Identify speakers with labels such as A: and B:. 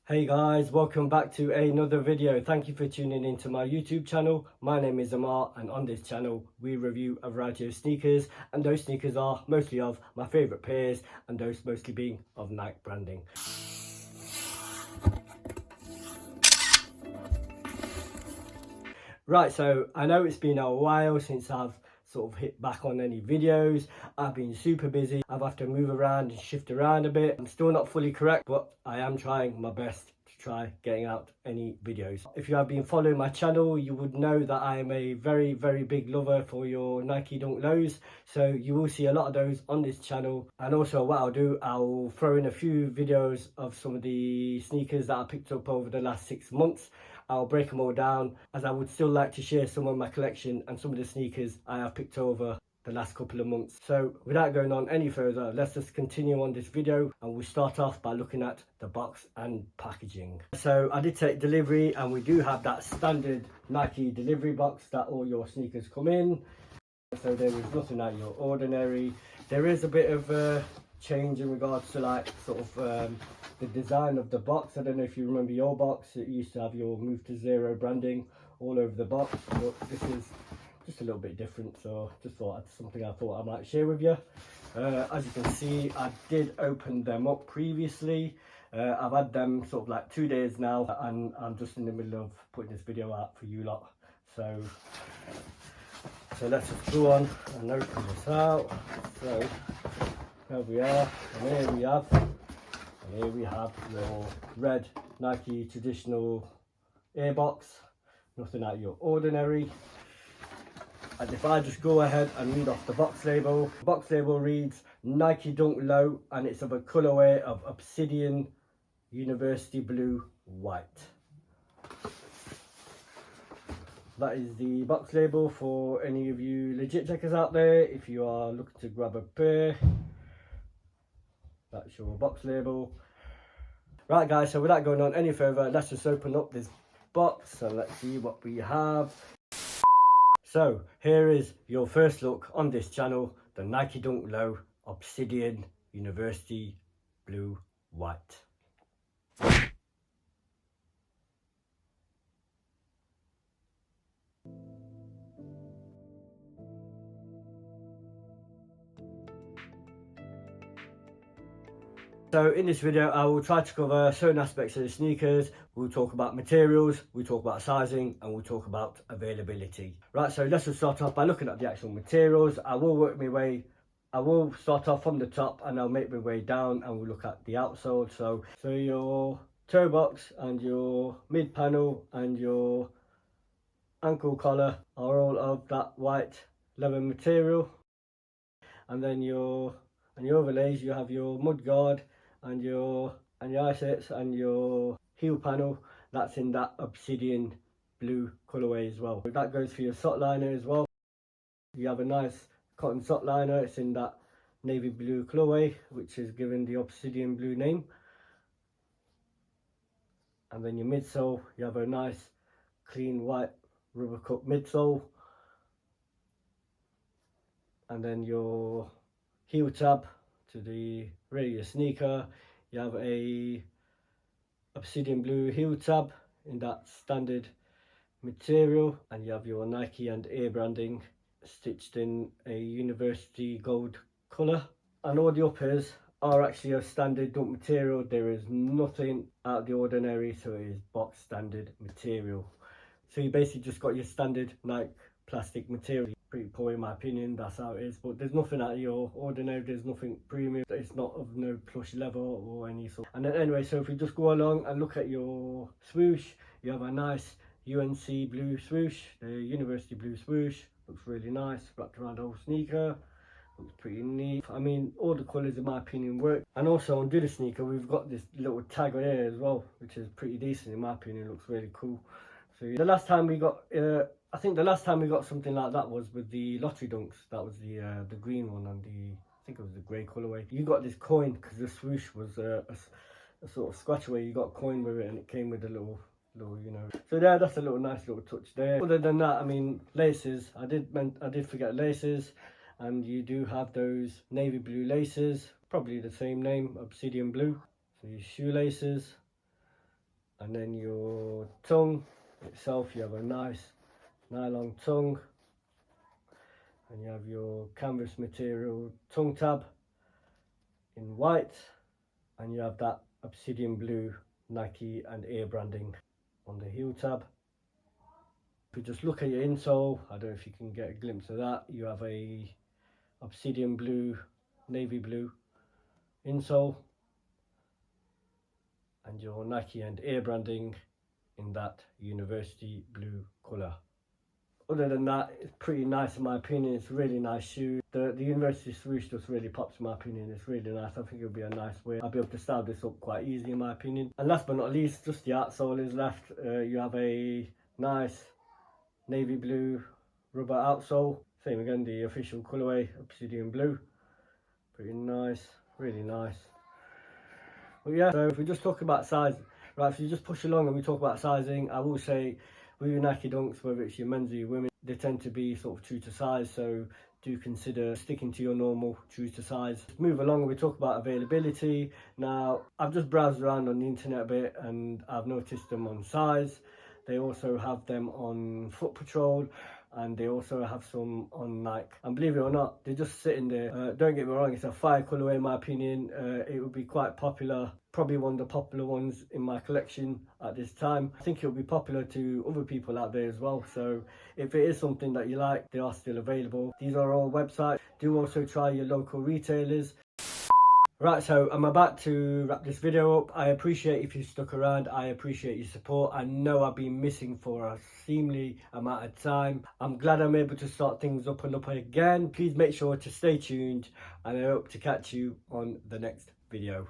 A: Hey guys, welcome back to another video. Thank you for tuning into my YouTube channel. My name is Amar, and on this channel we review a variety of sneakers, and those sneakers are mostly of my favourite pairs, and those mostly being of Nike branding. Right, so I know it's been a while since I've sort of hit back on any videos. I've been super busy. I've had to move around and shift around a bit. I'm still not fully correct, but I am trying my best to try getting out any videos. If you have been following my channel, you would know that I am a very big lover for your Nike Dunk Lows, so you will see a lot of those on this channel. And also what I'll do, I'll throw in a few videos of some of the sneakers that I picked up over the last 6 months. I'll break them all down, as I would still like to share some of my collection and some of the sneakers I have picked over the last couple of months. So without going on any further, let's just continue on this video, and we'll start off by looking at the box and packaging. So I did take delivery, and we do have that standard Nike delivery box that all your sneakers come in. So there is nothing out of your ordinary. There is a bit of a change in regards to like sort of the design of the box. I don't know if you remember your box, it used to have your Move to Zero branding all over the box, but this is just a little bit different, so just thought that's something I thought I might share with you. As you can see, I did open them up previously. I've had them sort of like 2 days now, and I'm just in the middle of putting this video out for you lot. So let's just go on and open this out. So here we are, and here we have your red Nike traditional airbox. Nothing out of your ordinary. And if I just go ahead and read off the box label reads Nike Dunk Low, and it's of a colourway of Obsidian University Blue White. That is the box label for any of you legit checkers out there. If you are looking to grab a pair, that's your box label. Right guys, so without going on any further, let's just open up this box and let's see what we have. So here is your first look on this channel, the Nike Dunk Low Obsidian University Blue White. So in this video, I will try to cover certain aspects of the sneakers. We'll talk about materials, we'll talk about sizing, and we'll talk about availability. Right, so let's just start off by looking at the actual materials. I will start off from the top and I'll make my way down, and we'll look at the outsole. So your toe box and your mid panel and your ankle collar are all of that white leather material. And then your overlays, you have your mud guard and your eyesets and your heel panel, that's in that obsidian blue colorway as well. That goes for your sock liner as well. You have a nice cotton sock liner, it's in that navy blue colorway, which is given the obsidian blue name. And then your midsole, you have a nice clean white rubber cup midsole. And then your heel tab to the rear of your sneaker, you have a obsidian blue heel tab in that standard material, and you have your Nike and Air branding stitched in a university gold colour. And all the uppers are actually a standard dunk material. There is nothing out of the ordinary, so it is box standard material. So you basically just got your standard Nike plastic material. Pretty poor in my opinion, that's how it is, but there's nothing out of your ordinary, there's nothing premium, it's not of no plush leather or any sort. And then anyway, so if we just go along and look at your swoosh, you have a nice UNC blue swoosh, the university blue swoosh, looks really nice, wrapped around the whole sneaker, looks pretty neat. I mean, all the colours in my opinion work. And also on the sneaker, we've got this little tag on here as well, which is pretty decent in my opinion, looks really cool. So the last time we got I think the last time we got something like that was with the lottery dunks. That was the green one, and I think it was the grey colourway. You got this coin because the swoosh was a sort of scratch away. You got a coin with it, and it came with a little, you know. So there, that's a little nice little touch there. Other than that, I mean, laces. I did forget laces, and you do have those navy blue laces, probably the same name, obsidian blue. So your shoelaces. And then your tongue itself, you have a nice nylon tongue, and you have your canvas material tongue tab in white, and you have that obsidian blue Nike and Air branding on the heel tab. If you just look at your insole, I don't know if you can get a glimpse of that, you have a obsidian blue, navy blue insole, and your Nike and Air branding in that university blue colour. Other than that, it's pretty nice in my opinion. It's a really nice shoe. The university swoosh just really pops in my opinion. It's really nice. I think it'll be a nice way. I'll be able to style this up quite easy in my opinion. And last but not least, just the outsole is left. You have a nice navy blue rubber outsole. Same again, the official colourway, obsidian blue. Pretty nice, really nice. But yeah, so if we just talk about size, right, if you just push along and we talk about sizing, I will say with your Nike Dunks, whether it's your men's or your women, they tend to be sort of true to size, so do consider sticking to your normal true to size. Move along, we talk about availability. Now, I've just browsed around on the internet a bit and I've noticed them on size. They also have them on Foot Patrol, and they also have some on Nike. And believe it or not, they're just sitting there. Don't get me wrong, it's a fire colourway in my opinion. It would be quite popular, probably one of the popular ones in my collection at this time. I think it will be popular to other people out there as well. So if it is something that you like, they are still available. These are all websites. Do also try your local retailers. Right, so I'm about to wrap this video up. I appreciate if you stuck around. I appreciate your support. I know I've been missing for a seemly amount of time. I'm glad I'm able to start things up and up again. Please make sure to stay tuned, and I hope to catch you on the next video.